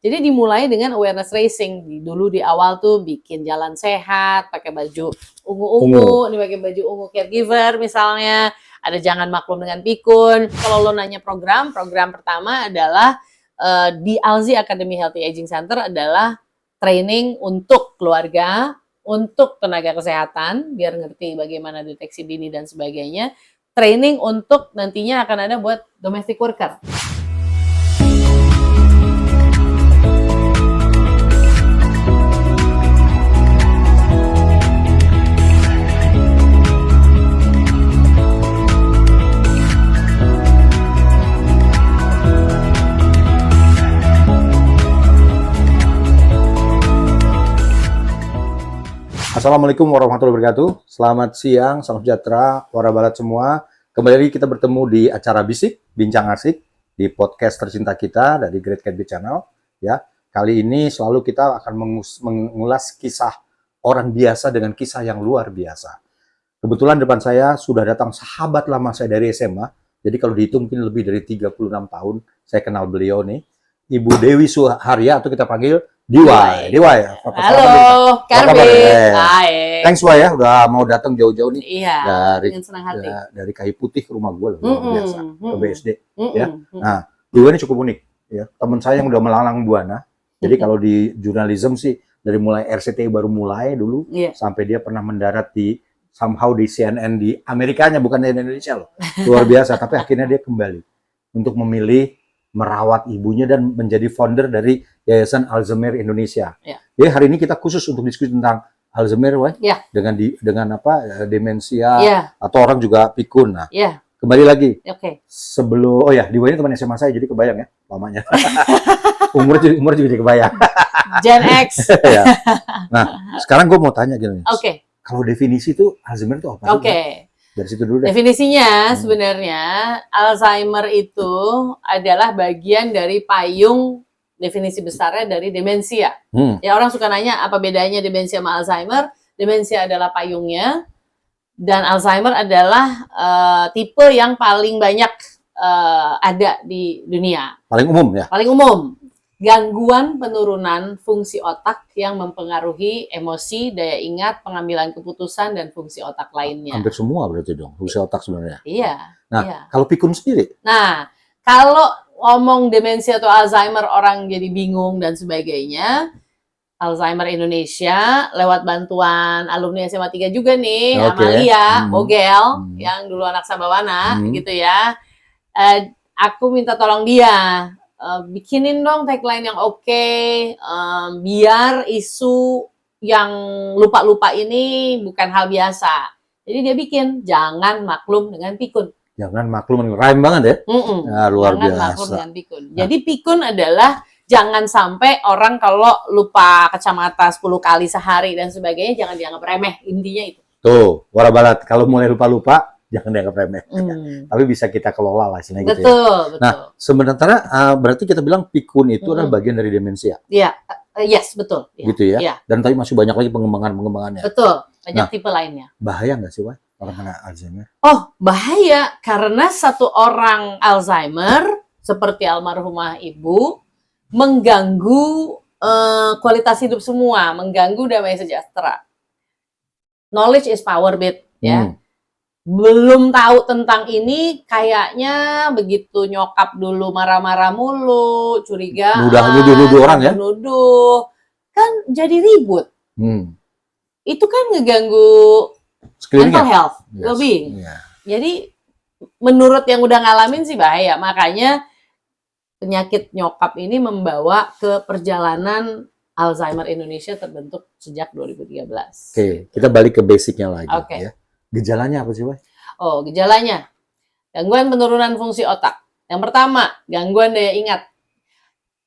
Jadi dimulai dengan awareness raising. Dulu di awal tuh bikin jalan sehat, pakai baju ungu-ungu, ini pakai baju ungu caregiver misalnya. Ada jangan maklum dengan pikun. Kalau lo nanya program pertama adalah di Alzi Academy Healthy Aging Center adalah training untuk keluarga, untuk tenaga kesehatan, biar ngerti bagaimana deteksi dini dan sebagainya. Training untuk nantinya akan ada buat domestic worker. Assalamualaikum warahmatullahi wabarakatuh. Selamat siang, salam sejahtera, warabalat semua. Kembali lagi kita bertemu di acara Bisik, Bincang Asik, di podcast tercinta kita dari Great Cat Beat Channel. Ya, kali ini selalu kita akan mengulas kisah orang biasa dengan kisah yang luar biasa. Kebetulan depan saya sudah datang sahabat lama saya dari SMA. Jadi kalau dihitung mungkin lebih dari 36 tahun saya kenal beliau nih. Ibu Dewi Suharya atau kita panggil Diwai. Diwai. Halo, Karbit. Hai. Thanks Wai ya udah mau datang jauh-jauh nih. Iya. Dengan senang hati. Dari Kayu Putih ke rumah gue loh, biasa ke BSD. Ya. Nah, Diwai ini cukup unik. Ya, teman saya yang udah melalang buana. Jadi kalau di jurnalisme sih dari mulai RCTI baru mulai dulu sampai dia pernah mendarat di somehow di CNN di Amerikanya, bukan di Indonesia loh. Luar biasa. Tapi akhirnya dia kembali untuk memilih merawat ibunya dan menjadi founder dari Yayasan Alzheimer Indonesia. Jadi hari ini kita khusus untuk diskusi tentang Alzheimer, Wai. Dengan apa demensia atau orang juga pikun. Nah, kembali lagi. Sebelum Diwai ini teman SMA saya jadi kebayang ya lamanya. umur juga jadi kebayang. Gen X. Nah, sekarang gue mau tanya gini. Kalau definisi itu Alzheimer itu apa sih? Dari situ dulu deh. Definisinya sebenarnya Alzheimer itu adalah bagian dari payung definisi besarnya dari demensia. Ya orang suka nanya apa bedanya demensia sama Alzheimer. Demensia adalah payungnya dan Alzheimer adalah tipe yang paling banyak ada di dunia. Paling umum ya? Paling umum. Gangguan penurunan fungsi otak yang mempengaruhi emosi, daya ingat, pengambilan keputusan, dan fungsi otak lainnya. Hampir semua berarti dong, fungsi otak sebenarnya. Iya. Nah, kalau pikun sendiri? Nah, kalau ngomong demensia atau Alzheimer, orang jadi bingung dan sebagainya. Alzheimer Indonesia, lewat bantuan alumni SMA 3 juga nih, Amalia, Bogel, yang dulu anak Sambawana, gitu ya. Aku minta tolong dia. Bikinin dong tagline yang biar isu yang lupa-lupa ini bukan hal biasa. Jadi dia bikin, jangan maklum dengan pikun. Jangan maklum, rhyme banget ya? Nah, luar jangan biasa. maklum dengan pikun. Jadi pikun adalah jangan sampai orang kalau lupa kacamata 10 kali sehari dan sebagainya, jangan dianggap remeh. Intinya itu. Tuh, warabalat. Kalau mulai lupa-lupa, jangan dianggap remeh. Tapi bisa kita kelola lah sini gitu ya. Betul. Nah, sementara berarti kita bilang pikun itu adalah bagian dari demensia. Iya, yes, betul. Gitu ya. Dan tadi masih banyak lagi pengembangannya. Betul, banyak tipe lainnya. Bahaya nggak sih, Wai, orang kena Alzheimer? Oh, bahaya karena satu orang Alzheimer seperti almarhumah ibu mengganggu kualitas hidup semua, mengganggu damai sejahtera. Knowledge is power, Bit, ya. Belum tahu tentang ini, kayaknya begitu nyokap dulu marah-marah mulu, curiga, mudah nuduh orang ya, nuduh, kan jadi ribut. Itu kan ngeganggu mental health, well-being. Jadi menurut yang udah ngalamin sih bahaya, makanya penyakit nyokap ini membawa ke perjalanan Alzheimer Indonesia terbentuk sejak 2013. Oke, kita balik ke basicnya lagi ya. Gejalanya apa sih, Wai? Oh, gejalanya. Gangguan penurunan fungsi otak. Yang pertama, gangguan daya ingat.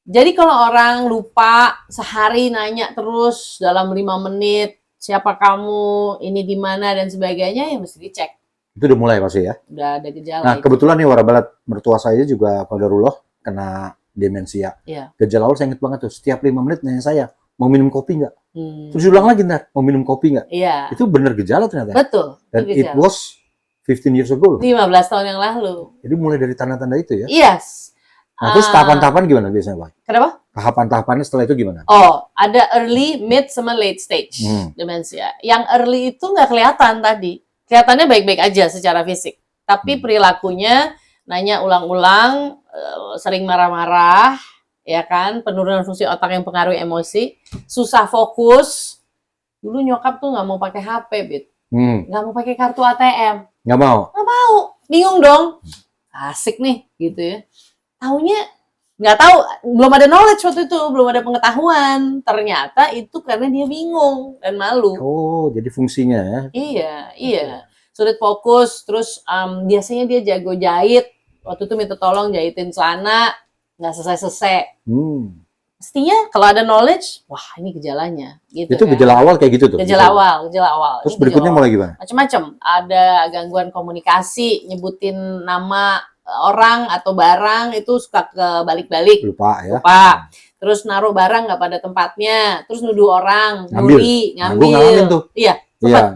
Jadi kalau orang lupa sehari nanya terus dalam 5 menit, siapa kamu, ini di mana, dan sebagainya, ya mesti dicek. Itu udah mulai pasti ya? Udah ada gejala. Nah, kebetulan nih warabalat mertua saya juga, Qadarullah, kena demensia. Gejala awal saya ingat banget tuh, setiap 5 menit nanya saya, mau minum kopi nggak? Terus ulang lagi ntar, mau minum kopi nggak? Itu bener gejala ternyata. Betul. Dan it was 15 years ago. 15 tahun yang lalu. Jadi mulai dari tanda-tanda itu ya? Yes. Nah, terus tahapan-tahapan gimana biasanya, Pak? Kenapa? tahapan-tahapannya setelah itu gimana? Oh, ada early, mid, sama late stage demensia. Yang early itu nggak kelihatan tadi. Kelihatannya baik-baik aja secara fisik. Tapi perilakunya nanya ulang-ulang, sering marah-marah, ya kan? Penurunan fungsi otak yang pengaruhi emosi, susah fokus. Dulu nyokap tuh nggak mau pakai HP, Bit. Nggak mau pakai kartu ATM. Nggak mau? Nggak mau. Bingung dong. Asik nih, gitu ya. Taunya nggak tahu, belum ada knowledge waktu itu, belum ada pengetahuan. Ternyata itu karena dia bingung dan malu. Oh, jadi fungsinya ya? Iya. Sulit fokus, terus biasanya dia jago jahit. Waktu itu minta tolong jahitin celana, nggak selesai-selesai. Mestinya kalau ada knowledge, wah ini gejalanya. Gitu itu kan. gejala awal kayak gitu tuh? Gejala awal. Terus berikutnya mulai gimana? Macam-macam. Ada gangguan komunikasi, nyebutin nama orang atau barang itu suka kebalik-balik. Lupa ya? Lupa. Terus naruh barang nggak pada tempatnya. Terus nuduh orang, nyuri, ngambil. Nah, gue ngalamin tuh. Iya.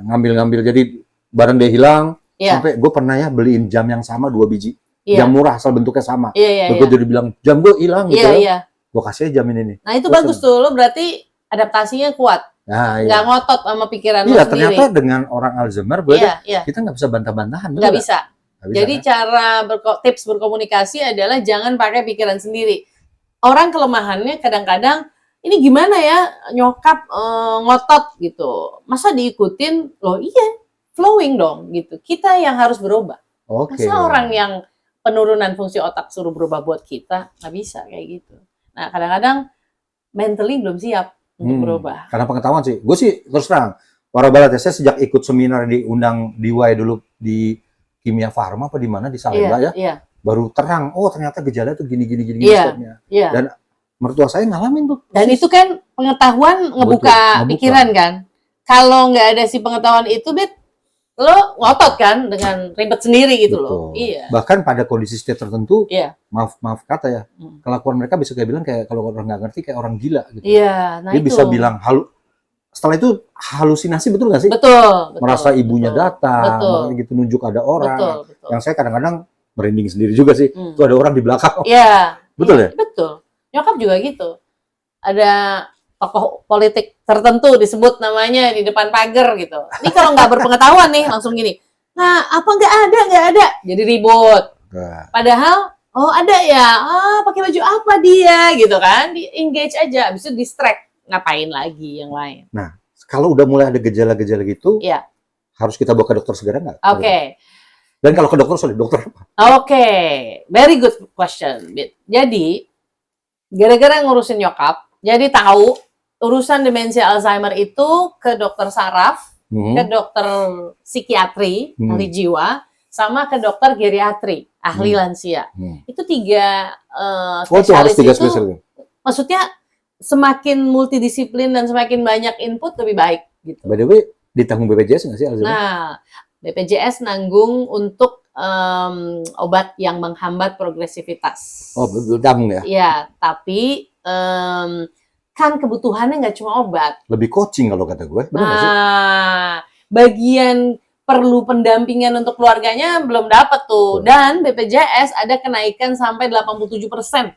Ngambil-ngambil. Jadi barang dia hilang. Iya. Sampai gue pernah ya beliin jam yang sama 2 biji. Iya. Jam murah asal bentuknya sama. Iya. Gue jadi bilang jam gue hilang gitu. Iya. Gue kasih jam ini nih. Nah itu bagus tuh. Lo berarti adaptasinya kuat. Nah, nggak ngotot sama pikiran lo sendiri. sendiri. Ternyata dengan orang Alzheimer, kita nggak bisa bantah-bantahan. Nggak bisa. Jadi kan? cara tips berkomunikasi adalah jangan pakai pikiran sendiri. Orang kelemahannya kadang-kadang ini gimana ya nyokap ngotot gitu. Masa diikutin? Loh iya, flowing dong gitu. Kita yang harus berubah. Masa orang yang penurunan fungsi otak suruh berubah buat kita? Nggak bisa kayak gitu. Nah kadang-kadang mentally belum siap untuk berubah. Karena pengetahuan sih. Gue sih terus terang. Para barat ya, saya sejak ikut seminar diundang di Y dulu di Kimia Farma apa di mana di Salemba Iya. Baru terang, oh ternyata gejala itu gini stepnya. Iya. Dan mertua saya ngalamin tuh. Dan itu kan pengetahuan ngebuka pikiran kan. Kalau nggak ada si pengetahuan itu, Bet, lo ngotot kan dengan ribet sendiri gitu. Loh. Iya. Bahkan pada kondisi state tertentu, maaf kata ya, kelakuan mereka bisa kayak bilang kayak kalau orang nggak ngerti kayak orang gila gitu. Iya, nah dia itu. bisa bilang setelah itu halusinasi, betul nggak sih? Betul. Merasa ibunya datang, gitu nunjuk ada orang. Betul. Yang saya kadang-kadang merinding sendiri juga sih. Itu ada orang di belakang. Iya. Betul ya? Betul. Nyokap juga gitu. Ada tokoh politik tertentu disebut namanya di depan pagar gitu. Ini kalau nggak berpengetahuan nih langsung gini. Nah, apa nggak ada. Jadi ribut. Padahal, oh ada ya. Pakai baju apa dia gitu kan? Di engage aja. Habis itu distract. Ngapain lagi yang lain. Nah, kalau udah mulai ada gejala-gejala gitu, harus kita bawa ke dokter segera nggak? Oke. Dan kalau ke dokter, dokter apa? Oke. Very good question. Jadi, gara-gara ngurusin nyokap, jadi tahu urusan demensia Alzheimer itu ke dokter saraf, ke dokter psikiatri, ahli jiwa, sama ke dokter geriatri, ahli lansia. Itu 3 spesialis itu. Maksudnya semakin multidisiplin dan semakin banyak input lebih baik gitu. By the way, ditanggung BPJS nggak sih Alzheimer? Nah, BPJS nanggung untuk obat yang menghambat progresivitas. Oh, ditanggung ya? Iya, tapi kan kebutuhannya nggak cuma obat. Lebih coaching kalau kata gue, benar nggak sih? Bagian perlu pendampingan untuk keluarganya belum dapat tuh. Dan BPJS ada kenaikan sampai 87%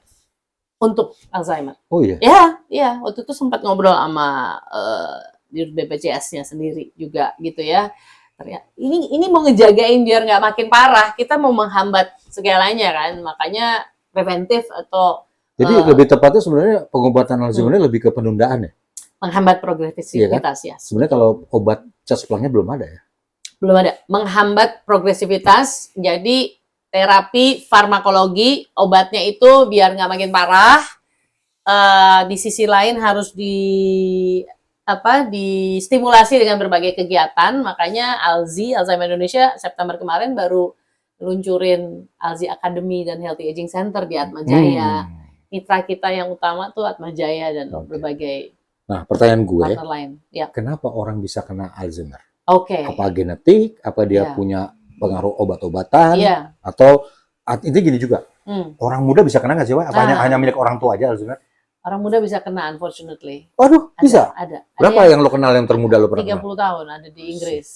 untuk Alzheimer. Oh iya? Iya. Waktu itu sempat ngobrol sama di BPJS-nya sendiri juga gitu ya. Ternyata ini mau ngejagain biar nggak makin parah. Kita mau menghambat segalanya kan. Makanya preventif atau jadi lebih tepatnya sebenarnya pengobatan Alzheimer lebih ke penundaan ya? Menghambat progresivitas ya. Sebenarnya kalau obat cas pelangnya belum ada ya? Belum ada. Menghambat progresivitas. Jadi terapi farmakologi, obatnya itu biar nggak makin parah. Di sisi lain harus distimulasi dengan berbagai kegiatan. Makanya Alzheimer Indonesia September kemarin baru luncurin Alzi Academy dan Healthy Aging Center di Atmajaya. Mitra kita yang utama tuh Atmajaya dan berbagai pertanyaan gue, partner lain. Ya. Kenapa orang bisa kena Alzheimer? Apa genetik? Apa dia punya pengaruh obat-obatan? Atau itu gini juga, orang muda bisa kena nggak sih, Wak? Apa hanya milik orang tua aja Alzheimer? Orang muda bisa kena, unfortunately. Waduh, bisa? Ada. Berapa yang lo kenal yang termuda lo pernah 30 tahun, ada di Inggris.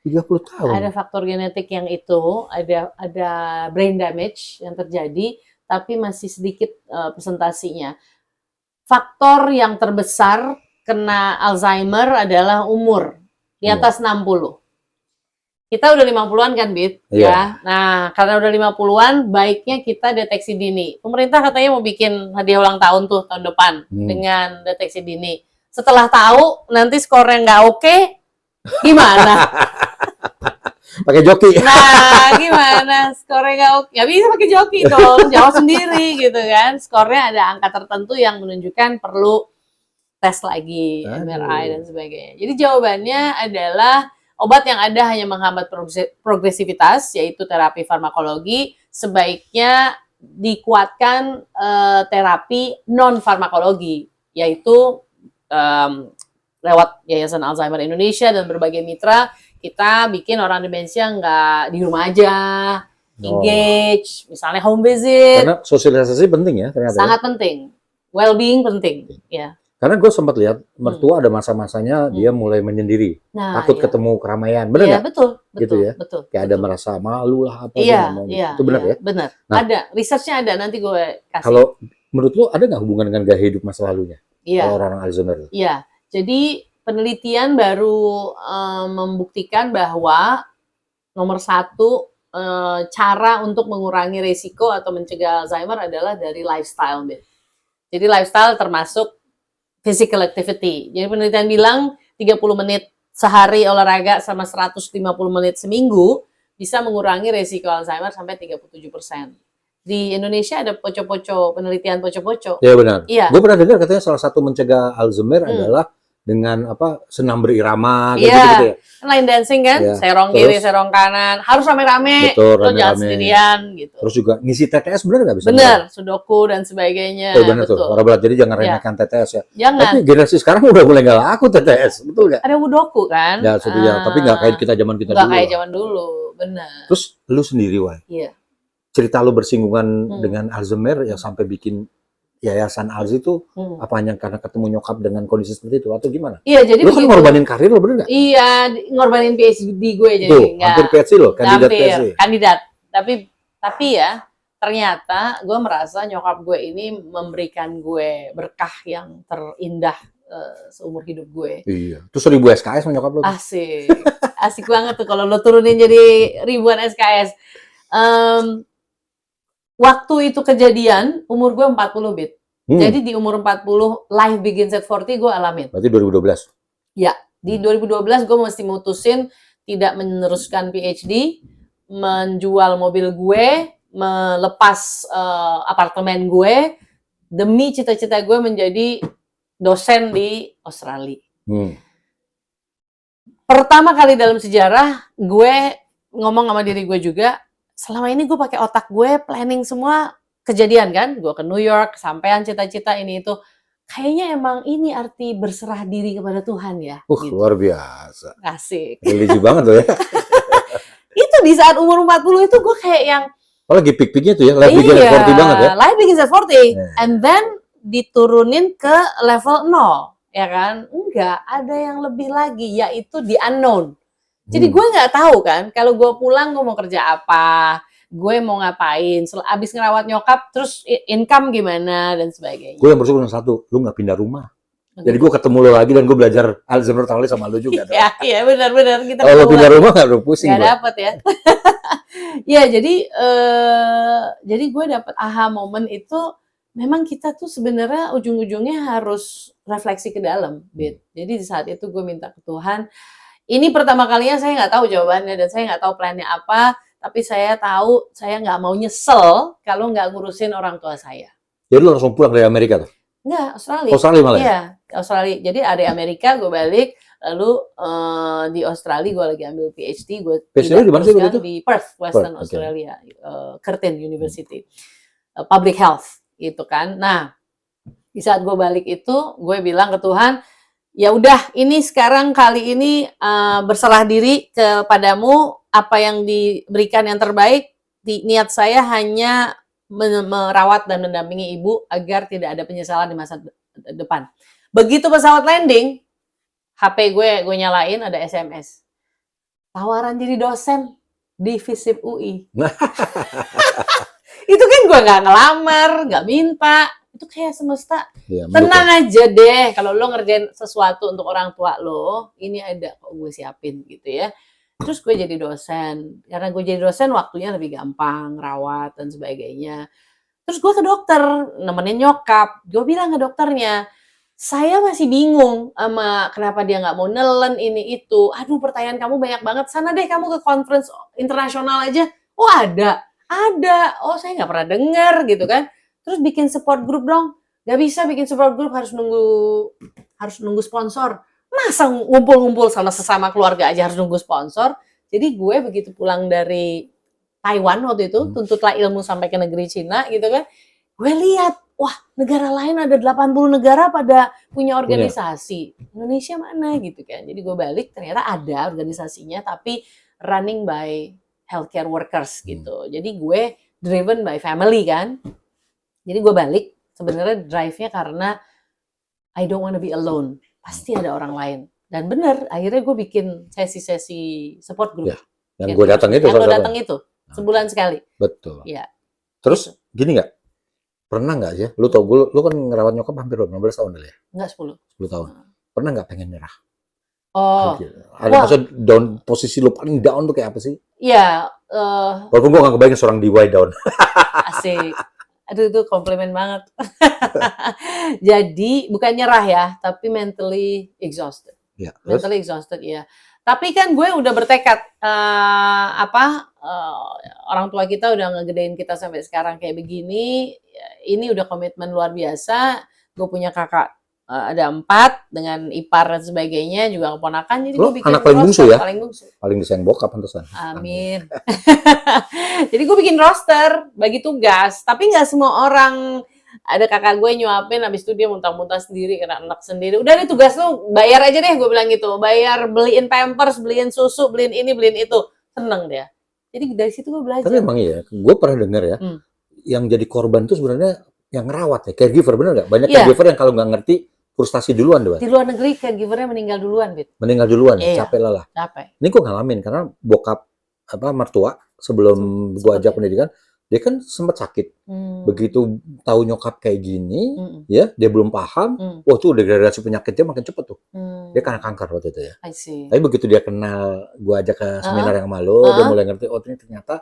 30 tahun? Ada faktor genetik yang itu, ada brain damage yang terjadi, tapi masih sedikit presentasinya. faktor yang terbesar kena Alzheimer adalah umur di atas 60. Kita udah 50-an kan, Bit? Iya. Ya. Nah, karena udah 50-an, baiknya kita deteksi dini. Pemerintah katanya mau bikin hadiah ulang tahun tuh tahun depan dengan deteksi dini. Setelah tahu nanti skornya nggak oke, gimana? Pakai joki. Nah, gimana? Skornya nggak oke. Ya bisa pakai joki dong, jawab sendiri gitu kan. Skornya ada angka tertentu yang menunjukkan perlu tes lagi, MRI dan sebagainya. Jadi jawabannya adalah obat yang ada hanya menghambat progresivitas, yaitu terapi farmakologi. Sebaiknya dikuatkan terapi non-farmakologi, yaitu lewat Yayasan Alzheimer Indonesia dan berbagai mitra, kita bikin orang demensia nggak di rumah aja, engage, misalnya home visit. Karena sosialisasi penting ya ternyata. Sangat penting, well-being penting, ya. Karena gue sempat lihat mertua ada masa-masanya dia mulai menyendiri, takut ketemu keramaian, benar nggak? Iya, betul, gitu ya. Betul. Kayak ada merasa malu lah apa. Iya, itu benar ya? Benar. Nah, ada, researchnya ada, nanti gue kasih. Kalau menurut lo ada nggak hubungan dengan gaya hidup masa lalunya? Iya. Kalau orang Alzheimer? Iya. Jadi penelitian baru membuktikan bahwa nomor satu cara untuk mengurangi risiko atau mencegah Alzheimer adalah dari lifestyle. Jadi lifestyle termasuk physical activity. Jadi penelitian bilang 30 menit sehari olahraga sama 150 menit seminggu bisa mengurangi risiko Alzheimer sampai 37%. Di Indonesia ada penelitian poco-poco. Iya benar. Iya. Gue pernah dengar katanya salah satu mencegah Alzheimer adalah dengan senam berirama gitu ya. Line dancing kan, serong kiri, serong kanan, harus rame-rame, betul, jangan sendirian gitu. Terus juga ngisi TTS benar nggak bisa? Benar, sudoku dan sebagainya. Benar tuh, orang berat, jadi jangan remehkan TTS ya. Jangan. Tapi generasi sekarang udah mulai nggak laku TTS, betul nggak? Ada wudoku kan? Ya, tapi nggak kayak kita zaman kita dulu. Nggak kayak zaman dulu, benar. Terus lu sendiri, Wai? Iya. Cerita lu bersinggungan dengan Alzheimer yang sampai bikin Yayasan Alzi itu apa hanya karena ketemu nyokap dengan kondisi seperti itu atau gimana? Iya, jadi lu kan ngorbanin karir lo, bener nggak? Iya, ngorbanin PhD gue jadi. Tuh, hampir PhD lo, kandidat PhD. Kandidat. Tapi ya ternyata gue merasa nyokap gue ini memberikan gue berkah yang terindah seumur hidup gue. Iya. Terus 1000 SKS sama nyokap lo? Asik. Asik banget tuh kalau lo turunin jadi ribuan SKS. Waktu itu kejadian, umur gue 40, Bit. Jadi di umur 40, life begins at 40 gue alamin. Berarti 2012? Ya, di 2012 gue mesti mutusin tidak meneruskan PhD, menjual mobil gue, melepas apartemen gue, demi cita-cita gue menjadi dosen di Australia. Pertama kali dalam sejarah, gue ngomong sama diri gue juga, selama ini gue pakai otak gue, planning semua kejadian kan. Gue ke New York, sampean cita-cita ini itu. Kayaknya emang ini arti berserah diri kepada Tuhan ya. Gitu. Luar biasa. Asik. Religi banget tuh ya. Itu di saat umur 40 itu gue kayak yang... Oh lagi peak-peaknya tuh ya, life begins at 40 banget ya. Life begins at 40. And then diturunin ke level 0. Ya kan? Enggak, ada yang lebih lagi, yaitu the unknown. Jadi gue nggak tahu kan, kalau gue pulang gue mau kerja apa, gue mau ngapain, abis ngerawat nyokap, terus income gimana, dan sebagainya. Gue yang bersyukur satu, lu nggak pindah rumah. Jadi gue ketemu lo lagi dan gue belajar Alzheimer Tali sama lo juga. Iya benar-benar. Kalau lo pindah rumah nggak lu pusing. Nggak dapet ya. Ya jadi gue dapet aha moment itu, memang kita tuh sebenarnya ujung-ujungnya harus refleksi ke dalam, Bit. Jadi di saat itu gue minta ke Tuhan. Ini pertama kalinya saya nggak tahu jawabannya dan saya nggak tahu plannya apa, tapi saya tahu saya nggak mau nyesel kalau nggak ngurusin orang tua saya. Jadi lu langsung pulang dari Amerika tuh? Nggak, Australia. Australia malah? Iya, Australia. Jadi dari Amerika gue balik, lalu di Australia gue lagi ambil PhD. PhD di mana sih waktu itu? Di Perth, Western Australia, Curtin University, Public Health, gitu kan. Nah, di saat gue balik itu, gue bilang ke Tuhan, ya udah, ini sekarang kali ini berserah diri kepadamu, apa yang diberikan yang terbaik, niat saya hanya merawat dan mendampingi ibu agar tidak ada penyesalan di masa depan. Begitu pesawat landing, HP gue nyalain, ada SMS. Tawaran jadi dosen di FISIP UI. Itu kan gue nggak ngelamar, nggak minta. Itu itu kayak semesta Iya, tenang aja deh, kalau lo ngerjain sesuatu untuk orang tua lo, ini ada kok gue siapin gitu ya. Terus gue jadi dosen, karena gue jadi dosen waktunya lebih gampang, rawat dan sebagainya. Terus gue ke dokter, nemenin nyokap, gue bilang ke dokternya, saya masih bingung sama kenapa dia nggak mau nelen ini itu. Aduh, pertanyaan kamu banyak banget. Sana deh kamu ke conference internasional aja. Oh ada. Oh saya nggak pernah dengar gitu kan. Terus bikin support group dong. Nggak bisa bikin support group, harus nunggu sponsor. Masa ngumpul-ngumpul sama sesama keluarga aja harus nunggu sponsor. Jadi gue begitu pulang dari Taiwan waktu itu, tuntutlah ilmu sampai ke negeri Cina gitu kan. Gue lihat, wah negara lain ada 80 negara pada punya organisasi. Indonesia mana gitu kan. Jadi gue balik, ternyata ada organisasinya tapi running by healthcare workers gitu. Jadi gue driven by family kan. Jadi gue balik, sebenarnya drive-nya karena I don't want to be alone. Pasti ada orang lain. Dan bener, akhirnya gue bikin sesi-sesi support group. Ya, yang gue datang itu. Yang lo datang itu, sebulan sekali. Betul. Ya. Terus gini nggak? Pernah nggak ya? Lu tau gue, lu kan ngerawat nyokap hampir 15 tahun kali ya? Enggak 10 tahun. Pernah nggak pengen nyerah? Oh. Ada maksud down, posisi lu paling down tuh kayak apa sih? Iya. Walaupun gue nggak kebayang seorang DIY down. Asik. Aduh, itu komplimen banget. Jadi, bukan nyerah ya, tapi mentally exhausted. Ya, Mentally exhausted, ya. Tapi kan gue udah bertekad, orang tua kita udah ngegedein kita sampai sekarang kayak begini, ini udah komitmen luar biasa. Gue punya kakak ada 4 dengan ipar dan sebagainya, juga keponakan. Jadi gue bikin anak paling bungsu ya? Paling bungsu. Paling desain bokap pantesan. Amin. Jadi gue bikin roster, bagi tugas. Tapi nggak semua orang, ada kakak gue nyuapin, habis itu dia muntah-muntah sendiri, kena anak sendiri. Udah nih tugas lu, bayar aja deh, gue bilang gitu. Bayar, beliin pampers, beliin susu, beliin ini, beliin itu. Seneng dia. Jadi dari situ gue belajar. Tapi emang iya, gue pernah dengar ya, yang jadi korban tuh sebenarnya yang ngerawat ya, caregiver, bener nggak? Banyak caregiver yang kalau nggak ngerti, frustasi duluan doang. Di luar negeri caregivernya meninggal duluan, Bit. Meninggal duluan, capek lelah. Capek. Ini gue ngalamin karena bokap mertua sebelum gue ajak pendidikan, dia kan sempat sakit. Begitu tahu nyokap kayak gini, ya dia belum paham. Wah tuh degradasi penyakitnya makin cepet tuh. Dia kena kanker waktu itu ya. I see. Tapi begitu dia kenal, gue ajak ke seminar yang malu, dia mulai ngerti. Oh ternyata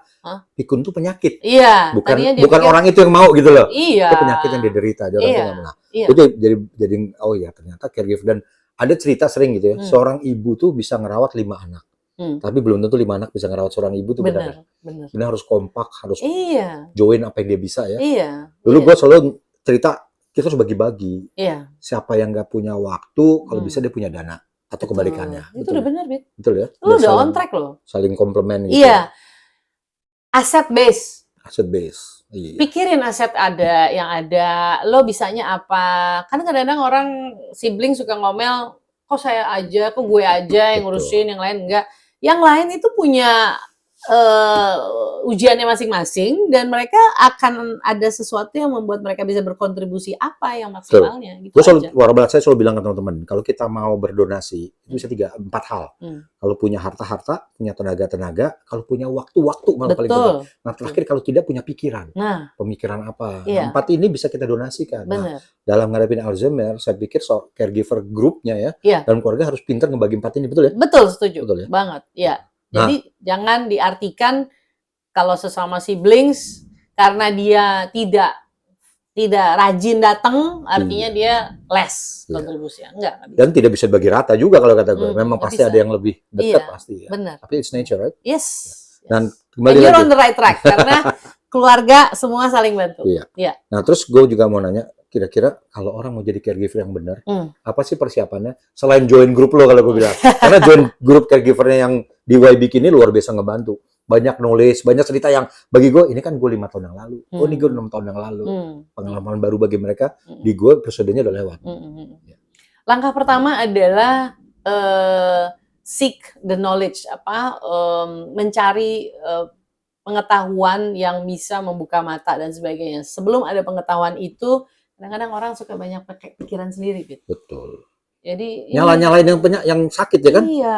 pikun tuh penyakit. Iya. Bukan orang itu yang mau gitu loh. Iya. Itu penyakit yang dia derita. Dia orang tuh nggak. Itu jadi oh ya ternyata caregiver. Dan ada cerita sering gitu ya. Seorang ibu tuh bisa ngerawat 5 anak. Tapi belum tentu 5 anak bisa ngerawat seorang ibu tuh benar. Benar harus kompak, harus join apa yang dia bisa ya. Dulu gue selalu cerita kita harus bagi-bagi. Siapa yang nggak punya waktu, kalau bisa dia punya dana atau kebalikannya. Itu udah benar, Bit. Betul ya. Lu udah on track loh. Saling komplement gitu. Iya. Aset base. Aset base. Iya. Pikirin aset yang ada, lo bisanya apa. Kan kadang-kadang orang sibling suka ngomel, kok saya aja, kok gue aja yang ngurusin, yang lain enggak. Yang lain itu punya ujiannya masing-masing dan mereka akan ada sesuatu yang membuat mereka bisa berkontribusi apa yang maksimalnya. Gitu saya selalu bilang ke teman-teman, kalau kita mau berdonasi itu bisa 3-4 hal. Kalau punya harta, punya tenaga, kalau punya waktu malah paling penting. Nah terakhir kalau tidak punya pikiran, pemikiran apa. Nah, 4 ini bisa kita donasikan. Nah, dalam ngadepin Alzheimer, saya pikir caregiver grupnya ya, dalam keluarga harus pintar ngebagi 4 ini, betul ya? Betul, setuju. Betul ya? Banget, ya. Jadi jangan diartikan kalau sesama siblings karena dia tidak rajin datang artinya dia less kontribusinya. Enggak. Dan tidak bisa bagi rata juga kalau kata gue. Memang pasti ada yang lebih dekat pasti ya. Benar. Tapi it's nature, right? Yes. Dan kembali you're lagi. On the right track karena keluarga semua saling bantu. Iya. Nah, terus gue juga mau nanya, kira-kira kalau orang mau jadi caregiver yang benar, apa sih persiapannya? Selain join grup lo kalau gue bilang. Karena join grup caregivernya yang di YBK ini luar biasa ngebantu. Banyak knowledge, banyak cerita yang bagi gue, ini kan gue 5 tahun yang lalu. Oh, ini gue 6 tahun yang lalu. Pengalaman baru bagi mereka, di gue episodenya udah lewat. Langkah pertama adalah seek the knowledge, mencari pengetahuan yang bisa membuka mata dan sebagainya. Sebelum ada pengetahuan itu, kadang-kadang orang suka banyak pakai pikiran sendiri, gitu. Betul. Jadi nyalain yang sakit ya kan? Iya.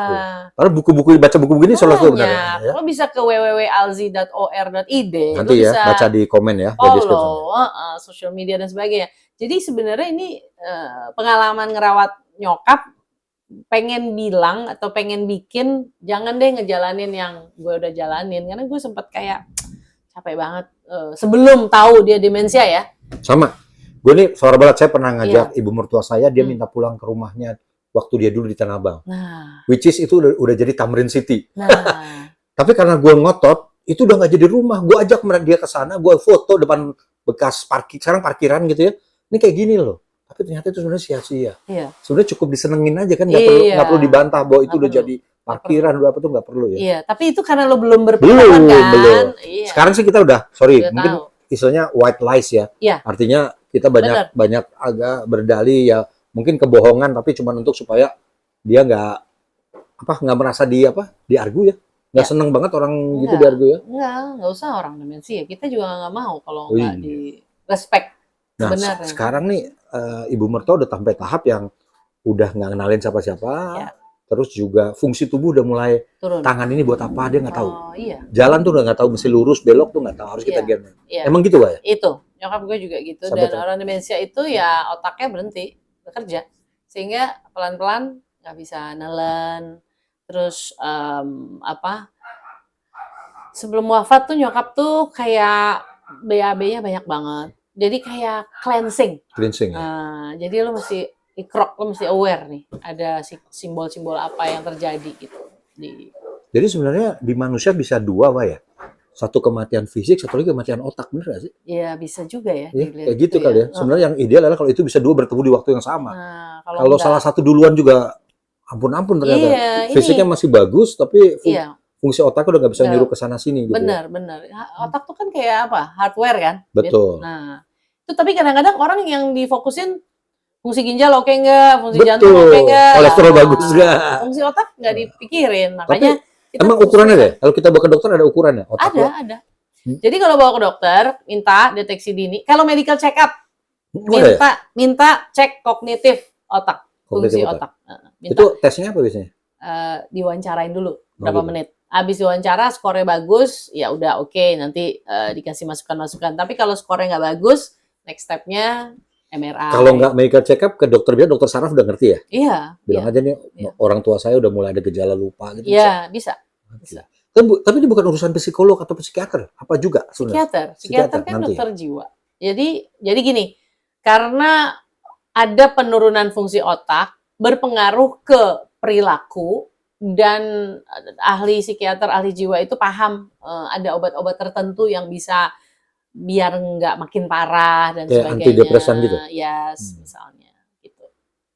Karena baca buku begini selalu benar. Lo bisa ke www.alzi.or.id. Nanti ya baca di komen ya. Follow, social media dan sebagainya. Jadi sebenarnya ini pengalaman ngerawat nyokap, pengen bilang atau pengen bikin jangan deh ngejalanin yang gue udah jalanin, karena gue sempet kayak capek banget sebelum tahu dia demensia ya. Sama. Gue nih suara balat, saya pernah ngajak ibu mertua saya, dia minta pulang ke rumahnya waktu dia dulu di Tanah Abang. Nah, Which is itu udah jadi Tamrin City. nah, Tapi karena gue ngotot, itu udah nggak jadi rumah. Gue ajak dia ke sana, gue foto depan bekas parkir, sekarang parkiran gitu ya. Ini kayak gini loh. Tapi ternyata itu sebenarnya sia-sia. iya. Sebenarnya cukup disenengin aja kan, Iya. nggak perlu dibantah bahwa itu Nggak udah perlu. jadi parkiran, udah apa tuh nggak perlu ya. Iya, tapi itu karena lo belum berpengalaman kan. Belum. Iya. Sekarang sih kita udah, Udah mungkin tahu. istilahnya white lies ya. Iya. Artinya kita Benar. banyak agak berdalih ya, mungkin kebohongan tapi cuma untuk supaya dia nggak merasa diargu ya. Nggak Ya. seneng banget orang gitu Enggak. diargu ya. Nggak usah orang demensia. Kita juga nggak mau kalau Oh, nggak iya. di respect. Nah, Sebenarnya. sekarang nih ibu mertua udah sampai tahap yang udah nggak kenalin siapa-siapa. Ya. Terus juga fungsi tubuh udah mulai Turun. tangan ini buat apa dia nggak tahu. Oh iya. Jalan tuh udah nggak tahu, mesti lurus belok tuh nggak tahu, harus kita Iya. gendong. Iya. Emang gitu Pak ya? Itu nyokap gue juga gitu. Sampai Dan orang demensia itu ya otaknya berhenti bekerja, sehingga pelan-pelan nggak bisa nelen. Terus sebelum wafat tuh nyokap tuh kayak BAB-nya banyak banget. Jadi kayak cleansing. Cleansing ya. Jadi lo mesti ikrok, lo mesti aware nih ada simbol-simbol apa yang terjadi gitu. Jadi sebenarnya di manusia bisa dua Pak ya. Satu kematian fisik, satu lagi kematian otak, bener gak sih? Ya bisa juga ya. Ya, dilihat kayak gitu kali ya. Sebenarnya yang ideal adalah kalau itu bisa dua bertemu di waktu yang sama. Nah, Kalau salah satu duluan juga ampun-ampun ternyata. Iya, Fisiknya masih bagus, tapi iya, fungsi otaknya udah nggak bisa Nggak. nyuruh ke sana sini gitu. benar. Otak tuh kan kayak apa? Hardware kan? Betul. Nah, itu tapi kadang-kadang orang yang difokusin fungsi ginjal oke nggak, fungsi jantung Betul. oke nggak, Kolesterol bagus nggak. fungsi otak nggak dipikirin, makanya kita Emang fokus- ukurannya deh? Kalau kita bawa ke dokter ada ukurannya? Otak lo? ada. Jadi kalau bawa ke dokter, minta deteksi dini. Kalau medical check up, Ada ya? minta cek kognitif otak, fungsi Kognitif otak. Minta Itu tesnya apa biasanya? diwawancarain dulu berapa gitu. menit. Habis wawancara skornya bagus, ya udah oke, nanti dikasih masukan-masukan. Tapi kalau skornya nggak bagus, next step-nya MRI. Kalau nggak medical check up ke dokter biar dokter saraf udah ngerti ya? Iya. Bilang aja nih Iya. orang tua saya udah mulai ada gejala lupa gitu. Iya, bisa. Bisa. Tapi ini bukan urusan psikolog atau psikiater, apa juga sebenarnya? Psikiater kan nanti. dokter jiwa. Jadi gini, karena ada penurunan fungsi otak berpengaruh ke perilaku, dan ahli psikiater, ahli jiwa itu paham ada obat-obat tertentu yang bisa biar nggak makin parah dan Kayak sebagainya. antidepresan gitu? Yes, misalnya gitu.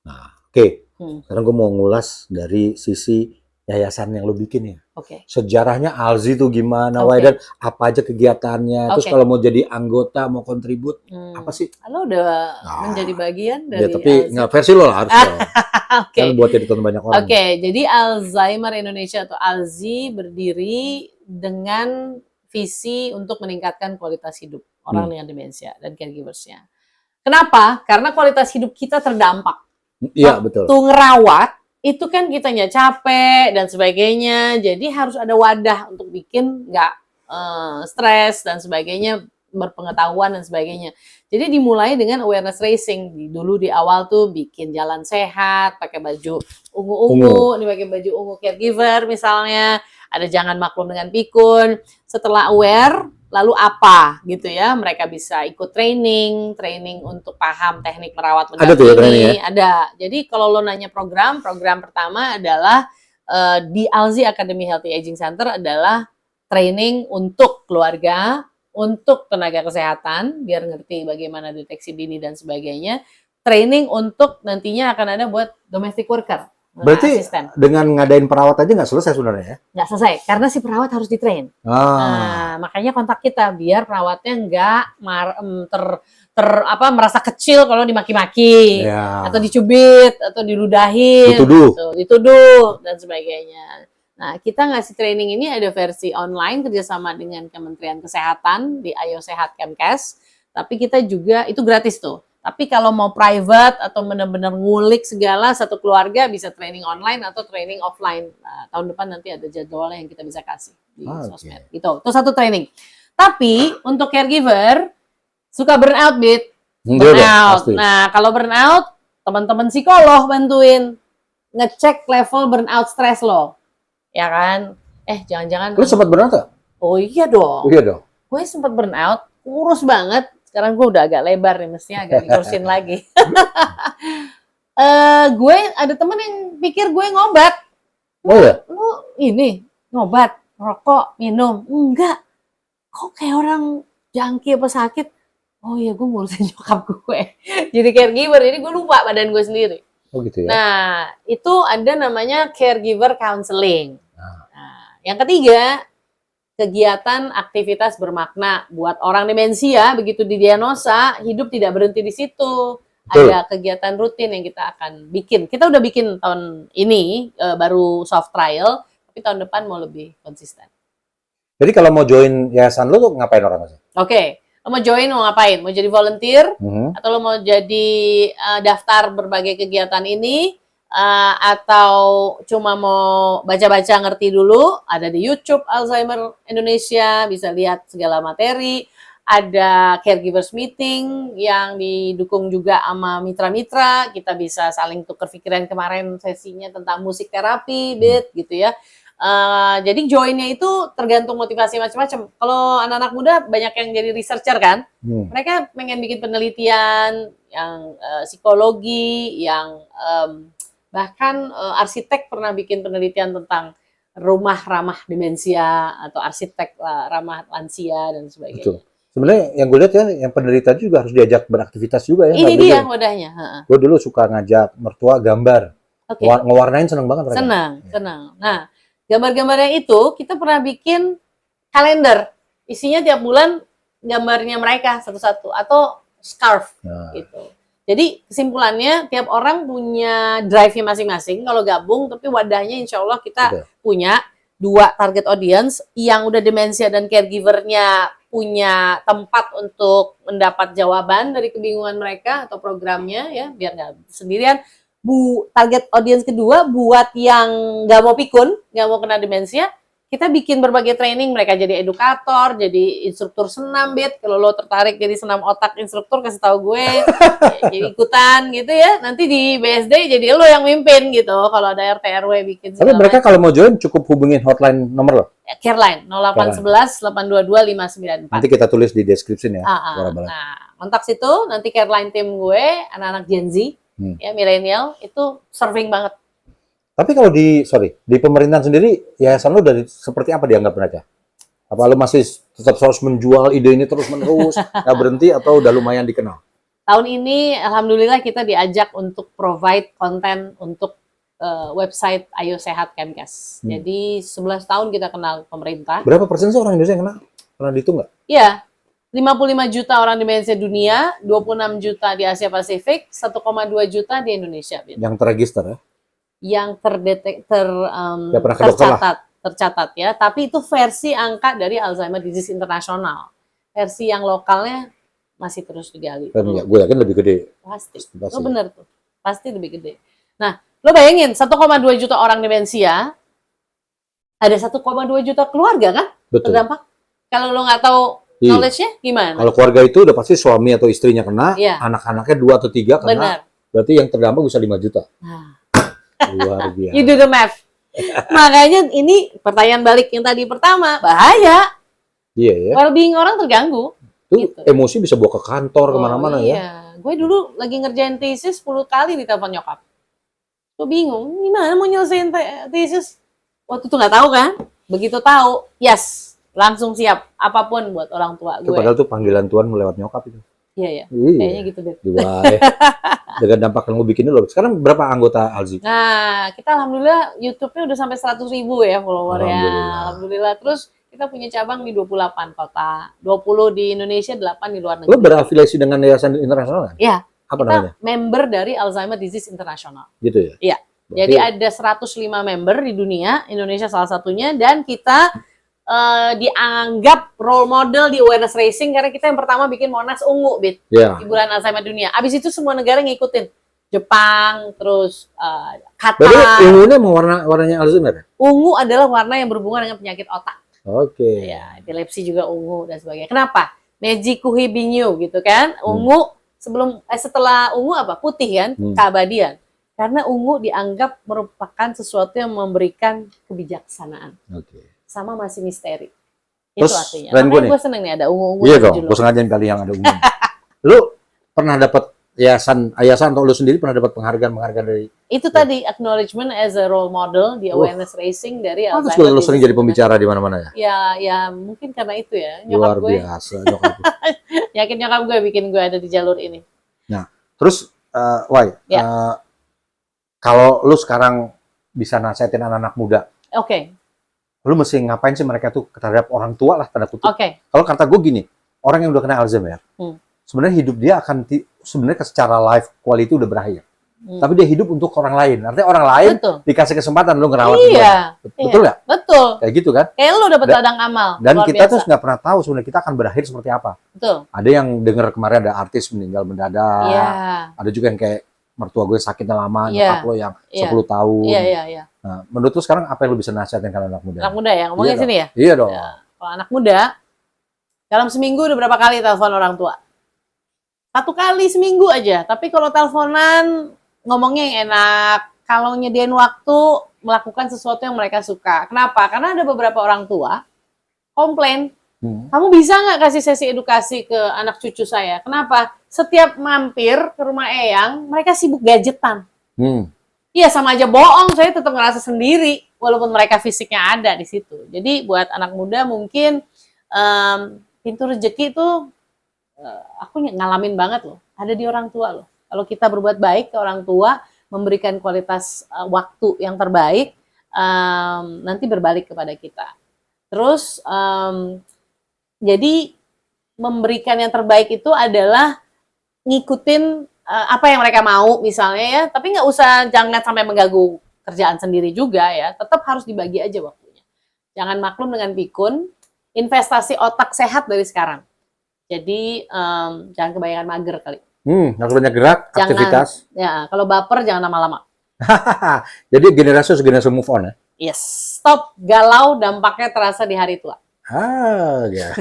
Nah, oke. Hmm. Sekarang gue mau ngulas dari sisi yayasan yang lo bikin ya. Oke. Sejarahnya Alzi itu gimana, Oke. Wai, dan apa aja kegiatannya. Terus Oke. kalau mau jadi anggota, mau kontribut, apa sih? Lo udah menjadi bagian dari Ya tapi Alzheimer. nggak versi lo lah harus dong. Oke. Kan buat ditonton banyak orang. Oke, jadi Alzheimer Indonesia atau ALZI berdiri dengan visi untuk meningkatkan kualitas hidup orang dengan demensia dan caregivers-nya. Kenapa? Karena kualitas hidup kita terdampak. Iya, betul. Waktu ngerawat, itu kan kitanya capek dan sebagainya, jadi harus ada wadah untuk bikin nggak stres dan sebagainya, berpengetahuan dan sebagainya. Jadi dimulai dengan awareness raising. Dulu di awal tuh bikin jalan sehat, pakai baju ungu-ungu, nih pakai baju ungu caregiver misalnya, ada jangan maklum dengan pikun. Setelah aware, lalu apa gitu ya? Mereka bisa ikut training untuk paham teknik merawat mendampingi. Ada tuh ya training ya? Ada. Jadi kalau lo nanya program pertama adalah di ALZI Academy Healthy Aging Center adalah training untuk keluarga, untuk tenaga kesehatan, biar ngerti bagaimana deteksi dini dan sebagainya. Training untuk nantinya akan ada buat domestic worker. Berarti asisten. dengan ngadain perawat aja nggak selesai sebenarnya ya? Nggak selesai, karena si perawat harus ditrain. Nah, makanya kontak kita biar perawatnya nggak merasa kecil kalau dimaki-maki, atau dicubit, atau diludahin, dituduh dan sebagainya. Nah, kita ngasih training ini ada versi online kerjasama dengan Kementerian Kesehatan di Ayo Sehat Kemkes, tapi kita juga itu gratis tuh. Tapi kalau mau private atau benar-benar ngulik segala satu keluarga bisa training online atau training offline. Nah, tahun depan nanti ada jadwalnya yang kita bisa kasih di sosmed. Gitu. Itu satu training. Tapi untuk caregiver suka burnout, Bit. Burnout. Nah, kalau burnout, teman-teman psikolog bantuin ngecek level burnout stres lo. Ya kan? Jangan-jangan. Lu sempat burnout gak? Oh iya dong. Oh, iya dong. Gue sempat burnout, kurus banget. Sekarang gue udah agak lebar nih, mestinya agak dikurusin lagi. Gue ada temen yang pikir gue ngobat. Oh ya? Lu ini ngobat, rokok, minum. Enggak. Kok kayak orang jangki apa sakit? Oh iya, gue ngurusin nyokap gue. Jadi caregiver, jadi gue lupa badan gue sendiri. Oh gitu ya? Nah, itu ada namanya caregiver counseling. Nah, yang ketiga, kegiatan aktivitas bermakna buat orang demensia. Begitu didiagnosa, hidup tidak berhenti di situ. Betul. Ada kegiatan rutin yang kita akan bikin. Kita udah bikin tahun ini, baru soft trial, tapi tahun depan mau lebih konsisten. Jadi kalau mau join yayasan lu tuh ngapain orang sih? Oke, lo mau join mau ngapain? Mau jadi volunteer? Atau lo mau jadi daftar berbagai kegiatan ini? Atau cuma mau baca-baca ngerti dulu? Ada di YouTube Alzheimer Indonesia, bisa lihat segala materi. Ada caregivers meeting yang didukung juga sama mitra-mitra. Kita bisa saling tukar pikiran, kemarin sesinya tentang musik terapi, gitu ya. Jadi joinnya itu tergantung motivasi macam-macam. Kalau anak-anak muda banyak yang jadi researcher kan, mereka pengen bikin penelitian yang psikologi, yang bahkan arsitek pernah bikin penelitian tentang rumah ramah demensia atau arsitek ramah lansia dan sebagainya. Betul. Sebenarnya yang gue lihat ya, yang penderita juga harus diajak beraktivitas juga ya. Ini dia wadahnya. Gue dulu suka ngajak mertua gambar, ngewarnain seneng banget. Senang. Nah, gambar-gambarnya itu kita pernah bikin kalender, isinya tiap bulan gambarnya mereka satu-satu atau scarf gitu. Jadi kesimpulannya tiap orang punya drive-nya masing-masing. Kalau gabung, tapi wadahnya insya Allah kita punya 2 target audience yang udah demensia dan caregiver-nya punya tempat untuk mendapat jawaban dari kebingungan mereka atau programnya ya, biar nggak sendirian. Target audience kedua buat yang nggak mau pikun, nggak mau kena demensia, kita bikin berbagai training, mereka jadi edukator, jadi instruktur senam, kalau lo tertarik jadi senam otak instruktur, kasih tahu gue, jadi ikutan gitu ya. Nanti di BSD jadi lo yang mimpin gitu, kalau ada RT RW bikin. Tapi mereka kalau mau join cukup hubungin hotline nomor lo? Careline 0811 822 594. Nanti kita tulis di description ya. Nah, kontak situ, nanti Careline tim gue, anak-anak Gen Z, ya milenial, itu surfing banget. Tapi kalau di pemerintahan sendiri, yayasan lo dari seperti apa dianggap mereka? Apa lo masih tetap harus menjual ide ini terus-menerus, nggak berhenti, atau udah lumayan dikenal? Tahun ini, alhamdulillah kita diajak untuk provide konten untuk website Ayo Sehat Kemkes. Jadi 11 tahun kita kenal pemerintah. Berapa persen sih orang Indonesia yang kenal? Pernah dihitung nggak? Iya, 55 juta orang demensia dunia, 26 juta di Asia Pasifik, 1,2 juta di Indonesia. Yang terregister ya? Yang tercatat ya, tapi itu versi angka dari Alzheimer Disease International. Versi yang lokalnya masih terus digali. Gue yakin lebih gede. Pasti. Lo bener tuh, pasti lebih gede. Nah, lo bayangin 1,2 juta orang demensia, ada 1,2 juta keluarga kan? Betul. Terdampak. Kalau lo nggak tahu knowledge-nya gimana? Kalau keluarga itu udah pasti suami atau istrinya kena, anak-anaknya 2 atau 3 kena. Benar. Berarti yang terdampak bisa 5 juta. Nah. Luar biasa. You do the math. Makanya ini pertanyaan balik yang tadi pertama, bahaya. Iya ya. Well-being orang terganggu. Tuh gitu. Emosi bisa bawa ke kantor kemana-mana ya. Gue dulu lagi ngerjain tesis 10 kali ditelepon nyokap. Gue bingung, gimana mau nyelesain tesis? Waktu itu nggak tahu kan? Begitu tahu, yes, langsung siap apapun buat orang tua gue. Padahal tuh panggilan Tuhan melewat nyokap itu. Iya. Kayaknya gitu deh. Dengan dampak yang lo bikin loh. Sekarang berapa anggota Alzi? Nah, kita alhamdulillah YouTube-nya udah sampai 100.000 ya followernya. Alhamdulillah. Terus kita punya cabang di 28 kota. 20 di Indonesia, 8 di luar negeri. Lo berafiliasi dengan yayasan internasional kan? Iya. Apa kita namanya? Member dari Alzheimer Disease International. Gitu ya? Iya. Jadi ada 105 member di dunia, Indonesia salah satunya, dan kita dianggap role model di awareness racing karena kita yang pertama bikin Monas ungu, di bulan Alzheimer dunia. Abis itu semua negara ngikutin, Jepang, terus Qatar. Berarti ungunya mau warnanya Alzheimer? Ungu adalah warna yang berhubungan dengan penyakit otak. Oke. Ya, epilepsi juga ungu dan sebagainya. Kenapa? Meiji Kuhi Binyu gitu kan, ungu setelah ungu apa? Putih kan? Keabadian. Karena ungu dianggap merupakan sesuatu yang memberikan kebijaksanaan. Sama masih misteri. Terus, itu artinya. Makanya gue seneng nih ada ungu-ungu. Iya dong, gue sengajain kali yang ada ungu. Lu pernah dapat yayasan atau lu sendiri pernah dapat penghargaan dari itu tadi acknowledgement as a role model di awareness racing dari Alzheimer's. Terus lu sering jadi pembicara di mana-mana ya? Ya mungkin karena itu ya. Luar biasa nyokap gue. Yakin nyokap gue bikin gue ada di jalur ini. Nah, terus kalau lu sekarang bisa nasihatin anak-anak muda, lu mesti ngapain sih mereka tuh terhadap orang tua lah tanda kutip. Kalau kata gue gini, orang yang udah kena Alzheimer, sebenarnya hidup dia akan sebenarnya secara life quality udah berakhir. Tapi dia hidup untuk orang lain. Artinya orang lain dikasih kesempatan lu ngerawat dia. Betul nggak? Betul. Kayak gitu kan? Kayak lu dapet ladang amal. Dan kita tuh nggak pernah tahu sebenarnya kita akan berakhir seperti apa. Betul. Ada yang dengar kemarin ada artis meninggal mendadak. Ada juga yang kayak mertua gue sakitnya lama, nyokap lo yang 10 tahun. Nah, menurut lu sekarang apa yang lu bisa nasihatin kalau anak muda? Anak muda ya, ngomongin sini ya? Iya dong. Kalau anak muda, dalam seminggu udah berapa kali telepon orang tua? 1 kali seminggu aja. Tapi kalau teleponan, ngomongnya yang enak. Kalau nyediain waktu, melakukan sesuatu yang mereka suka. Kenapa? Karena ada beberapa orang tua komplain, kamu bisa nggak kasih sesi edukasi ke anak cucu saya? Kenapa? Setiap mampir ke rumah Eyang, mereka sibuk gadgetan. Iya, sama aja bohong. Saya tetap ngerasa sendiri, walaupun mereka fisiknya ada di situ. Jadi buat anak muda mungkin pintu rezeki itu aku ngalamin banget loh. Ada di orang tua loh. Kalau kita berbuat baik ke orang tua, memberikan kualitas waktu yang terbaik, nanti berbalik kepada kita. Terus jadi memberikan yang terbaik itu adalah ngikutin apa yang mereka mau misalnya ya, tapi nggak usah, jangan sampai mengganggu kerjaan sendiri juga ya, tetap harus dibagi aja waktunya. Jangan maklum dengan pikun, investasi otak sehat dari sekarang. Jadi jangan kebanyakan mager kali. Harus banyak gerak, aktivitas. Ya, kalau baper jangan lama-lama. Jadi generasi move on ya? Yes, stop galau, dampaknya terasa di hari tua. Ya.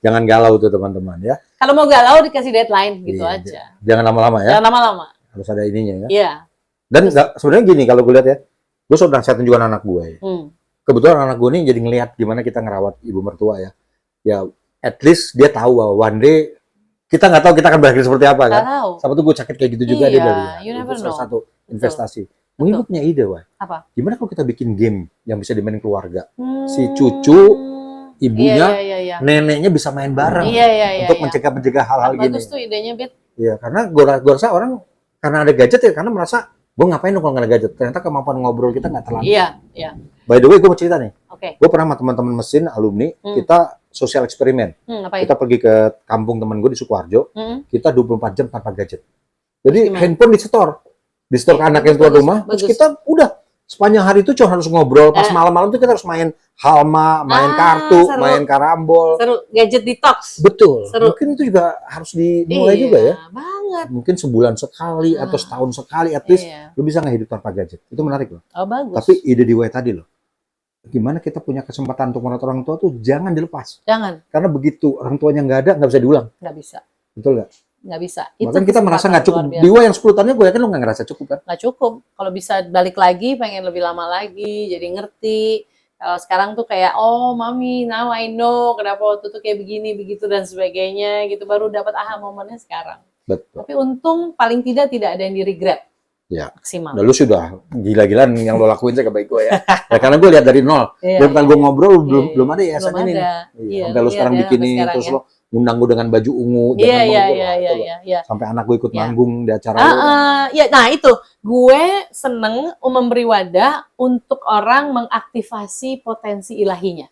Jangan galau tuh teman-teman ya. Kalau mau galau dikasih deadline gitu aja. Jangan lama-lama ya. Jangan lama-lama. Harus ada ininya ya. Iya. Dan sebenarnya gini kalau gue lihat ya, gue sudah nasihatin juga anak gue ya. Kebetulan anak gue ini jadi ngelihat gimana kita ngerawat ibu mertua ya. Ya, at least dia tahu bahwa one day kita nggak tahu kita akan berakhir seperti apa kan. Sama tuh gue sakit kayak gitu juga dia dari itu salah satu investasi. Mungkin gue punya ide, Wah. Apa? Gimana kalau kita bikin game yang bisa dimainin keluarga? Si cucu, ibunya, neneknya bisa main bareng untuk mencegah hal-hal gini. Bagus tuh idenya, Bet. Iya, karena gue rasa orang karena ada gadget ya, karena merasa gue ngapain dong kalau nggak ada gadget. Ternyata kemampuan ngobrol kita nggak terlalu. Iya. By the way, gue mau cerita nih. Gue pernah sama teman-teman mesin, alumni, kita sosial eksperimen. Kita pergi ke kampung teman gue di Sukoharjo, kita 24 jam tanpa gadget. Jadi handphone di store ke anak yang tua rumah, terus kita udah sepanjang hari itu cuma harus ngobrol, pas malam-malam tuh kita harus main halma, main kartu, main karambol. Seru, gadget detox. Betul. Seru. Mungkin itu juga harus dimulai juga ya. Banget. Mungkin sebulan sekali atau setahun sekali, at least lu bisa nggak hidup tanpa gadget. Itu menarik loh. Oh, bagus. Tapi ide di tadi loh. Gimana kita punya kesempatan untuk merawat orang tua tuh jangan dilepas. Jangan. Karena begitu orang tuanya nggak ada, nggak bisa diulang. Nggak bisa. Betul nggak? Nggak bisa. Bahkan kita merasa nggak cukup. Diwa yang 10 tahunnya gue yakin lu nggak ngerasa cukup kan? Nggak cukup. Kalau bisa balik lagi, pengen lebih lama lagi, jadi ngerti. Kalau sekarang tuh kayak, oh mami, now I know kenapa waktu itu kayak begini, begitu dan sebagainya, gitu. Baru dapat aha momennya sekarang. Betul. Tapi untung paling tidak ada yang di-regret. Ya. Maksimal. Nah, lu sudah gila-gilaan yang lo lakuin saya kebaik gue ya. Ya karena gue lihat dari nol. Dari gue ngobrol belum ada ya saat ini. Sampai lu sekarang bikinin terus lo ngundang gue dengan baju ungu. Iya. Sampai anak gue ikut manggung di acara lo. Nah itu gue seneng memberi wadah untuk orang mengaktifasi potensi ilahinya.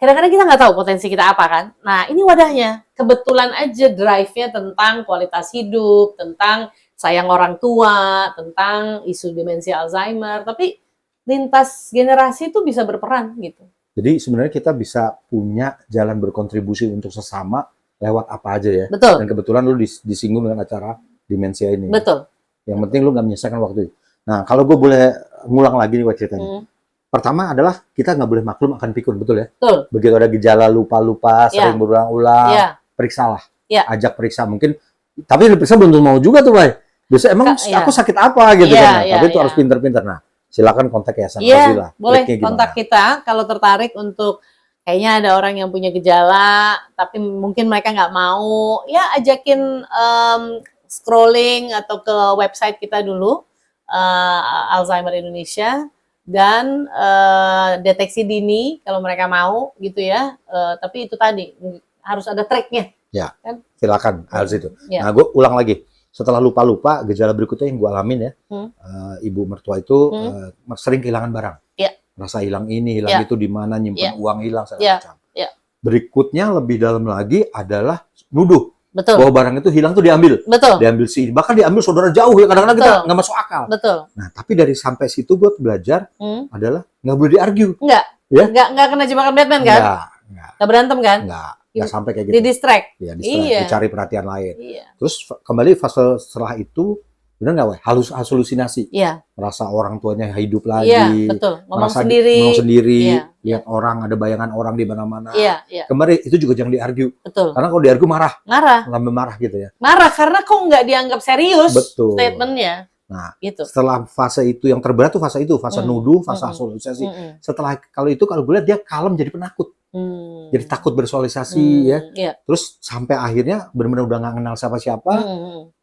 Kadang-kadang kita nggak tahu potensi kita apa kan. Nah ini wadahnya. Kebetulan aja drive-nya tentang kualitas hidup, tentang sayang orang tua, tentang isu demensia Alzheimer, tapi lintas generasi itu bisa berperan gitu. Jadi sebenarnya kita bisa punya jalan berkontribusi untuk sesama lewat apa aja ya. Betul. Dan kebetulan lu disinggung dengan acara demensia ini. Betul. Yang penting lu nggak menyelesaikan waktu. Nah kalau gue boleh ngulang lagi nih ceritanya. Pertama adalah kita nggak boleh maklum akan pikun, betul ya? Betul. Begitu ada gejala lupa-lupa, sering berulang-ulang, periksalah. Ya. ajak periksa mungkin. Tapi diperiksa belum tentu mau juga tuh, Bay. Biasa emang Ya. aku sakit apa gitu Ya, kan. ya, Tapi itu ya. harus pinter-pinter. Nah, silakan kontak Yayasan Iya, Fazila. boleh Kliknya gimana? kontak kita kalau tertarik untuk kayaknya ada orang yang punya gejala, tapi mungkin mereka nggak mau, ya ajakin scrolling atau ke website kita dulu, Alzheimer Indonesia, dan deteksi dini kalau mereka mau gitu ya. Tapi itu tadi harus ada tracknya. Ya, Kan? silakan harus itu. Ya. Nah, gue ulang lagi. Setelah lupa-lupa, gejala berikutnya yang gue alamin ya, ibu mertua itu sering kehilangan barang. Ya. Rasa hilang ini, hilang itu di mana, nyimpan uang hilang segala macam. Ya. Berikutnya lebih dalam lagi adalah nuduh Betul. bahwa barang itu hilang tuh diambil. Betul. Diambil sih, bahkan diambil saudara jauh ya, kadang-kadang kita Betul. nggak masuk akal. Betul. Nah, tapi dari sampai situ gue belajar adalah nggak boleh di-argue. Enggak. Ya? Enggak kena jebakan Batman kan? Enggak berantem kan? Nggak sampai kayak gitu. Di distract. Ya, Iya. dicari perhatian lain. Iya. Terus kembali fase setelah itu, benar nggak, Wei? Halusinasi. Iya. Merasa orang tuanya hidup lagi. Iya, betul. Ngomong merasa sendiri. ngomong sendiri. Iya. Lihat orang, ada bayangan orang di mana-mana. Iya, iya. Kembali itu juga jangan di-argue. Betul. Karena kalau di-argue marah. Marah. Lambah marah gitu ya. Marah karena kok nggak dianggap serius Betul. statementnya. Nah, Gitu. setelah fase itu yang terberat tuh fase itu, fase nuduh, fase halusinasi. Setelah kalau aku lihat dia kalem jadi penakut. Jadi takut bersosialisasi ya. Iya. Terus sampai akhirnya benar-benar udah nggak kenal siapa-siapa.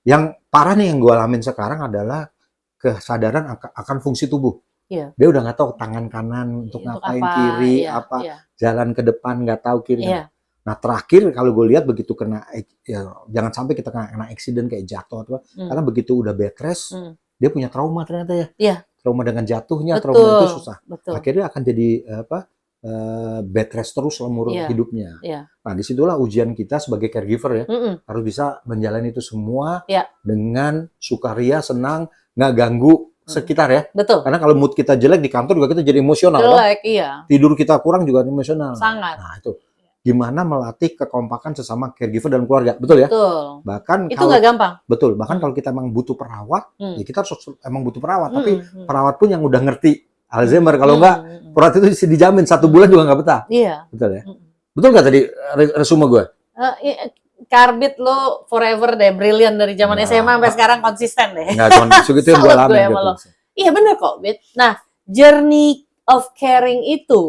Yang parah nih yang gue alamin sekarang adalah kesadaran akan fungsi tubuh. Iya. Dia udah nggak tahu tangan kanan untuk ngapain, apa, kiri iya, apa, iya. jalan ke depan nggak tahu kiri. Iya. Nah terakhir kalau gue lihat begitu kena, ya, jangan sampai kita kena accident kayak jatuh atau apa, karena begitu udah bed rest, dia punya trauma ternyata ya. Iya. Trauma dengan jatuhnya, Betul. trauma itu susah. Betul. Akhirnya akan jadi bed rest terus seumur Iya. hidupnya. Iya. Nah disitulah ujian kita sebagai caregiver ya, harus bisa menjalani itu semua Iya. dengan sukaria, senang, nggak ganggu sekitar ya. Betul. Karena kalau mood kita jelek di kantor juga kita jadi emosional. Jelek, iya. Tidur kita kurang juga emosional. Sangat. Nah itu gimana melatih kekompakan sesama caregiver dan keluarga, betul ya? Betul. Bahkan Itu kalau nggak gampang. betul, bahkan kalau kita emang butuh perawat, ya kita harus emang butuh perawat. Tapi perawat pun yang udah ngerti Alzheimer, kalau nggak perawat itu dijamin 1 bulan juga nggak betah. Iya. Betul ya? Betul nggak tadi resume gue? Karbit lo forever deh, brilliant dari zaman SMA sampai sekarang konsisten deh. Nggak, cuma itu yang gue Salut alamin gue sama lo. Iya bener kok, Bit. Nah, journey of caring itu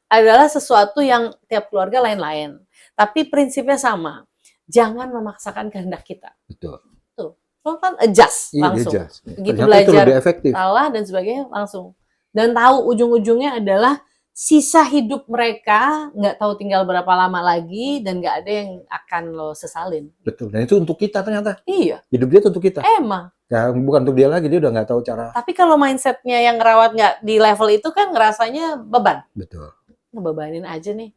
adalah sesuatu yang tiap keluarga lain-lain. Tapi prinsipnya sama. Jangan memaksakan kehendak kita. Betul. Tuh. Lo kan adjust langsung. Adjust. Begitu Ternyata itu belajar lebih efektif. salah dan sebagainya langsung. Dan tahu ujung-ujungnya adalah sisa hidup mereka nggak tahu tinggal berapa lama lagi dan nggak ada yang akan lo sesalin. Betul. Dan itu untuk kita ternyata. Iya. Hidup dia itu untuk kita. Emang. Ya, bukan untuk dia lagi, dia udah nggak tahu cara. Tapi kalau mindsetnya yang ngerawat nggak di level itu kan ngerasanya beban. Betul. Ngebebanin aja nih,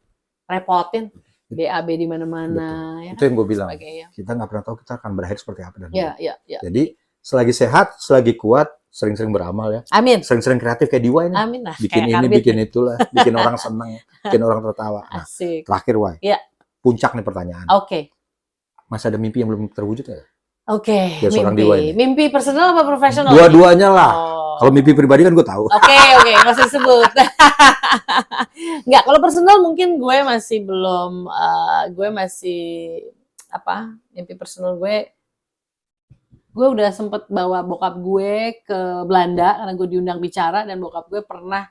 repotin. BAB di mana-mana. Ya Itu kan? yang gue bilang. Sebagainya. Kita nggak pernah tahu kita akan berakhir seperti apa. Dan Ya, ya, ya. Jadi selagi sehat, selagi kuat, sering-sering beramal ya. Amin. Sering-sering kreatif kayak Diwa ini. Amin lah. Bikin kayak ini, Karbit bikin nih. itulah, bikin orang senang, bikin orang tertawa. Nah, Asik. terakhir, Wai. Ya. Puncak nih pertanyaan. Oke. Masih ada mimpi yang belum terwujud ya? Oke. Ya, seorang Diwa ini. Mimpi personal apa profesional? Dua-duanya lah. Oh. Kalau mimpi pribadi kan gue tahu. Oke, nggak usah disebut. Nggak, kalau personal mungkin gue masih belum, mimpi personal gue udah sempet bawa bokap gue ke Belanda karena gue diundang bicara dan bokap gue pernah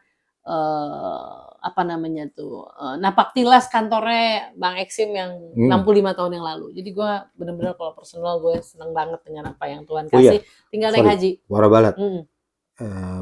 napak tilas kantornya Bang Eksim yang 65 tahun yang lalu. Jadi gue bener-bener kalau personal gue seneng banget dengan apa yang Tuhan kasih. Tinggal naik haji. Wara Balat.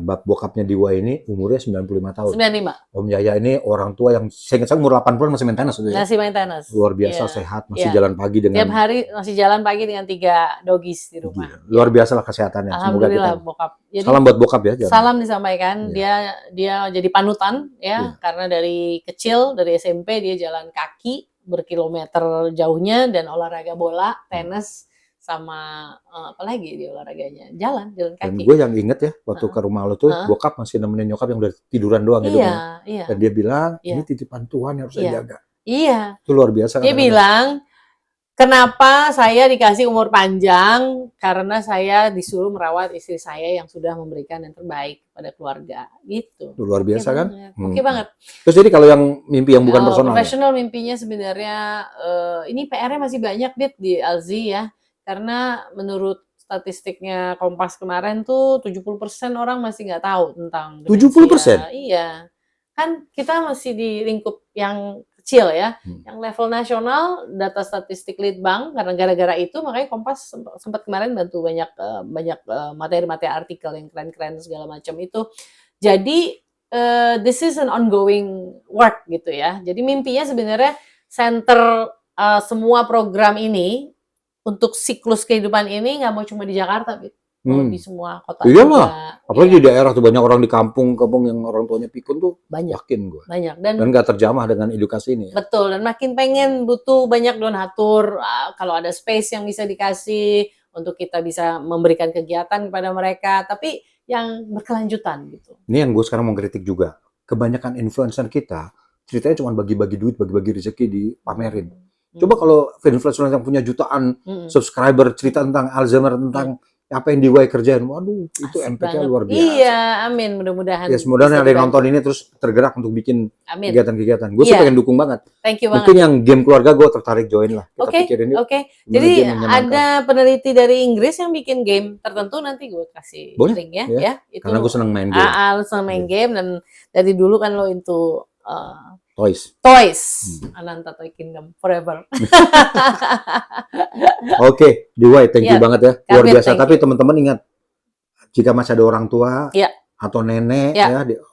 Bokapnya Diwa ini umurnya 95 tahun. 95. Om Yaya ini orang tua yang saya ingat umur 80 masih maintenance. Masih main tenis. Luar biasa, sehat, masih jalan pagi dengan... Tiap hari masih jalan pagi dengan 3 doggies di rumah. Luar biasa lah kesehatannya. Alhamdulillah kita... bokap. Jadi, salam buat bokap ya. Salam disampaikan. Dia jadi panutan ya, karena dari kecil, dari SMP dia jalan kaki berkilometer jauhnya dan olahraga bola, tenis, sama apa lagi dia olahraganya? Jalan kaki. Dan gue yang inget ya, waktu ke rumah lo tuh, bokap masih nemenin nyokap yang udah tiduran doang gitu. Iya. Dan dia bilang, ini titipan Tuhan yang harus saya jaga. Iya. Itu luar biasa. Dia bilang, Kenapa saya dikasih umur panjang? Karena saya disuruh merawat istri saya yang sudah memberikan yang terbaik pada keluarga. Gitu. Luar biasa kan? Oke banget. Terus jadi kalau yang mimpi yang bukan personal? Profesional mimpinya sebenarnya, ini PR-nya masih banyak, Dit, di Alzi ya. Karena menurut statistiknya Kompas kemarin tuh 70% orang masih nggak tahu tentang demensia. 70%? Iya. Kan kita masih di lingkup yang kecil ya, yang level nasional data statistik Litbang, karena gara-gara itu makanya Kompas sempat kemarin bantu banyak materi-materi artikel yang keren-keren segala macam itu. Jadi this is an ongoing work gitu ya. Jadi mimpinya sebenarnya center semua program ini untuk siklus kehidupan ini nggak mau cuma di Jakarta, gitu. Di semua kota. Iya lah, apalagi di daerah tuh banyak orang di kampung yang orang tuanya pikun tuh banyak. Yakin gue. Banyak dan nggak terjamah dengan edukasi ini. Ya? Betul, dan makin pengen butuh banyak donatur. Kalau ada space yang bisa dikasih untuk kita bisa memberikan kegiatan kepada mereka, tapi yang berkelanjutan gitu. Ini yang gue sekarang mau kritik juga. Kebanyakan influencer kita ceritanya cuma bagi-bagi duit, bagi-bagi rezeki dipamerin. Coba kalau influencer yang punya jutaan subscriber cerita tentang Alzheimer, tentang apa yang DIY kerjain, waduh, itu impact-nya luar biasa. Iya, amin, mudah-mudahan. Ya, semoga ada yang nonton ini terus tergerak untuk bikin kegiatan-kegiatan. Gue sih pengen dukung banget. Thank you Mungkin banget. yang game keluarga gue tertarik join lah. Oke. Jadi ada peneliti dari Inggris yang bikin game tertentu, nanti gue kasih link ya. Karena gue seneng main game. Lu seneng main game, dan dari dulu kan lo into Toys. Ananta Toy Kingdom forever. Oke, DIY, thank you banget ya. Luar biasa. Tapi you. Teman-teman ingat, jika masih ada orang tua atau nenek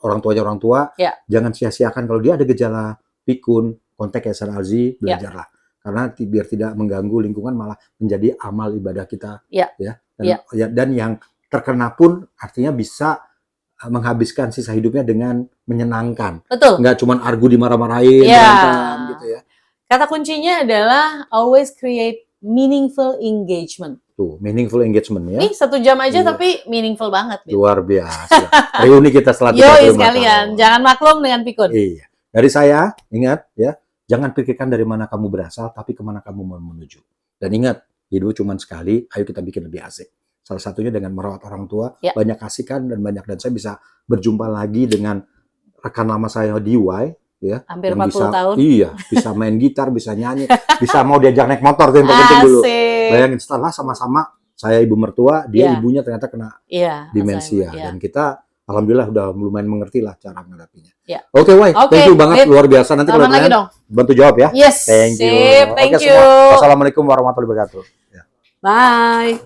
orang tua, jangan sia-siakan kalau dia ada gejala pikun, kontak Yayasan Alzi, belajarlah. Karena biar tidak mengganggu lingkungan, malah menjadi amal ibadah kita. Dan yang terkena pun artinya bisa menghabiskan sisa hidupnya dengan menyenangkan. Betul. Nggak cuma argu dimarah-marahin, berantem gitu ya. Kata kuncinya adalah always create meaningful engagement. Tuh, meaningful engagement ya. Nih 1 jam aja tapi meaningful banget. Luar biasa. Reuni kita setelah 35 tahun. Sekalian, jangan maklum dengan pikun. Iya. Dari saya, ingat ya, jangan pikirkan dari mana kamu berasal, tapi kemana kamu mau menuju. Dan ingat, hidup cuma sekali, ayo kita bikin lebih asik. Salah satunya dengan merawat orang tua, banyak kasihkan dan saya bisa berjumpa lagi dengan rekan lama saya DIY, ya. Hampir yang 40 bisa, tahun. Iya, bisa main gitar, bisa nyanyi, bisa mau diajak naik motor, itu yang penting dulu. Bayangin setelah sama-sama, saya ibu mertua, dia ibunya ternyata kena demensia. Dan kita, alhamdulillah udah lumayan mengerti lah cara menghadapinya. Oke, Wai, thank you banget, luar biasa. Nanti kalau kalian bantu jawab ya. Yes, thank you. Thank you. Semua. Wassalamualaikum warahmatullahi wabarakatuh. Bye.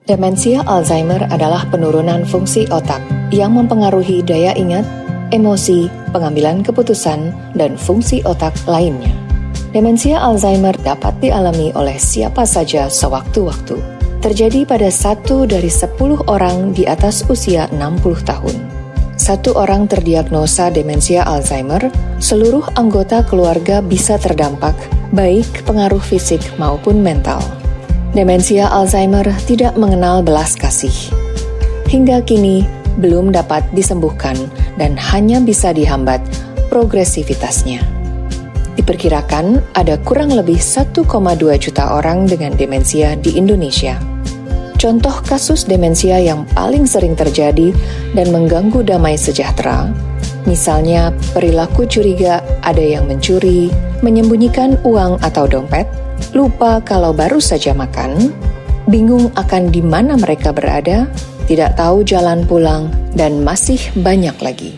Demensia Alzheimer adalah penurunan fungsi otak yang mempengaruhi daya ingat, emosi, pengambilan keputusan, dan fungsi otak lainnya. Demensia Alzheimer dapat dialami oleh siapa saja sewaktu-waktu. Terjadi pada 1 dari 10 orang di atas usia 60 tahun. 1 orang terdiagnosa demensia Alzheimer, seluruh anggota keluarga bisa terdampak, baik pengaruh fisik maupun mental. Demensia Alzheimer tidak mengenal belas kasih. Hingga kini, belum dapat disembuhkan dan hanya bisa dihambat progresivitasnya. Diperkirakan ada kurang lebih 1,2 juta orang dengan demensia di Indonesia. Contoh kasus demensia yang paling sering terjadi dan mengganggu damai sejahtera, misalnya perilaku curiga, ada yang mencuri, menyembunyikan uang atau dompet, lupa kalau baru saja makan, bingung akan di mana mereka berada, tidak tahu jalan pulang, dan masih banyak lagi.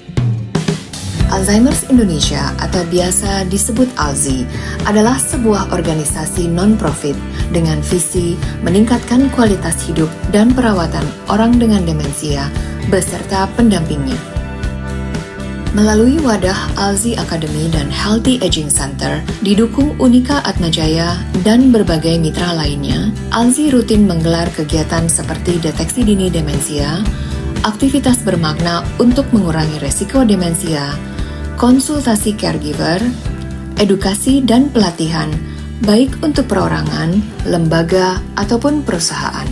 Alzheimer's Indonesia atau biasa disebut ALZI adalah sebuah organisasi non-profit dengan visi meningkatkan kualitas hidup dan perawatan orang dengan demensia beserta pendampingnya. Melalui wadah ALZI Academy dan Healthy Aging Center, didukung Unika Atmajaya dan berbagai mitra lainnya, ALZI rutin menggelar kegiatan seperti deteksi dini demensia, aktivitas bermakna untuk mengurangi resiko demensia, konsultasi caregiver, edukasi dan pelatihan, baik untuk perorangan, lembaga, ataupun perusahaan.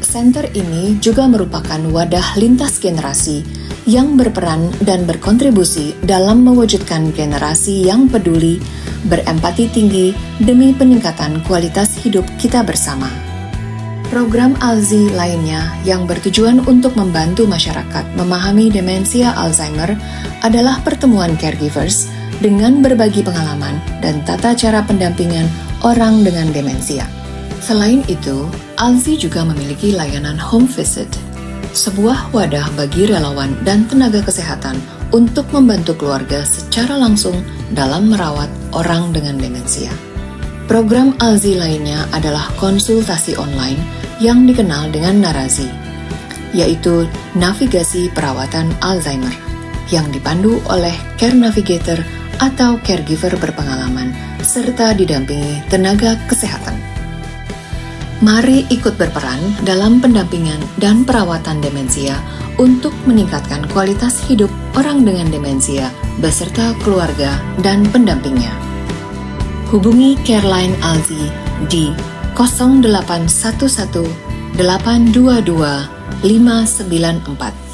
Center ini juga merupakan wadah lintas generasi yang berperan dan berkontribusi dalam mewujudkan generasi yang peduli, berempati tinggi demi peningkatan kualitas hidup kita bersama. Program ALZI lainnya yang bertujuan untuk membantu masyarakat memahami demensia Alzheimer adalah pertemuan caregivers dengan berbagi pengalaman dan tata cara pendampingan orang dengan demensia. Selain itu, ALZI juga memiliki layanan home visit, sebuah wadah bagi relawan dan tenaga kesehatan untuk membantu keluarga secara langsung dalam merawat orang dengan demensia. Program ALZI lainnya adalah konsultasi online yang dikenal dengan Narazi, yaitu navigasi perawatan Alzheimer, yang dipandu oleh care navigator atau caregiver berpengalaman, serta didampingi tenaga kesehatan. Mari ikut berperan dalam pendampingan dan perawatan demensia untuk meningkatkan kualitas hidup orang dengan demensia beserta keluarga dan pendampingnya. Hubungi Careline ALZI di 0811 822 594.